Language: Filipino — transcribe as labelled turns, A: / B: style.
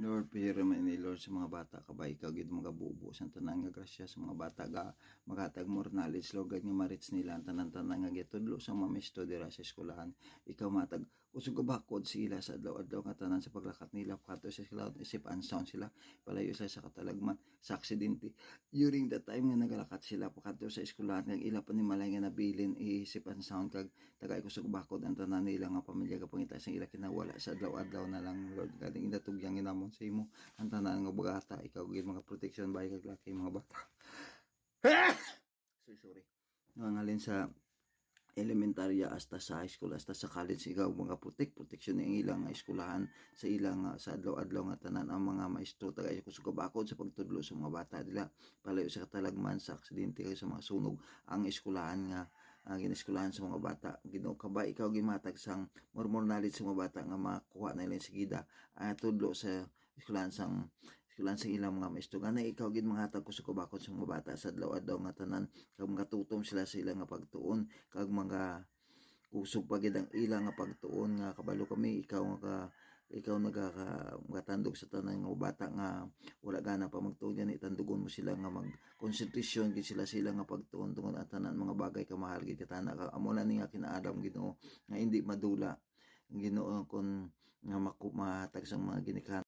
A: Lord, pihira man ini Lord sa mga bata kabay ikaw gid mga bubuo sa tanan nga grasya sa mga bata ga magatag more knowledge Lord gad nga ma-reach nila ang tanan-tanan nga gitudlo sa mga misto dira sa eskwelahan. Ikaw matag usog ka bakod sila sa adlaw-adlaw nga tanan sa paglakat nila kadto sa eskwelahan isip unsound sila palayo sa katalagman sa aksidente. During that time nga nagalakat sila kadto sa eskwelahan kag ila pa ni malay nga nabilin isip unsound kag tagay kusog bakod ang tanan nila nga pamilya kapangita sa ila kinawala sa adlaw-adlaw na lang Lord kading inatugyang inamon sa imo ang tanan nga bata ikaw gid mga protection bay kag laki mga bata. Sorry. Nangalin sa elementarya hasta sa high school hasta sa college ikaw mga proteksyon ng ilang eskwelahan sa ilang sa adlaw-adlaw nga tanan ang mga maestro tagay kusog kabakod sa pagtudlo sa mga bata dila palayo sa katalagman sa aksidente sa mga sunog ang eskwelahan nga gineskwelahan sa mga bata Ginoo kabay ikaw gimatag sang more knowledge sa mga bata nga makuha na nila sigida tudlo sa eskwelahan sa ilang mga maestro nga ikaw gid manghatag kusog kabakod sa mga bata sa adlaw-adlaw nga tanan kag mga tutom sila sa ilang nga pagtuon kag mga usog pa gid ang ilang nga pagtuon nga kabalo kami ikaw nagatandog sa tanan nga bata nga wala gana pa magtuon gani tandugon mo sila nga mag konsentrasyon gid sila nga pagtuon tungod ang tanan mga bagay ka mahal gid katana ka amo na ni nga kinaadam Ginoo nga hindi madula Ginoo kon nga mahatag sa mga ginikanan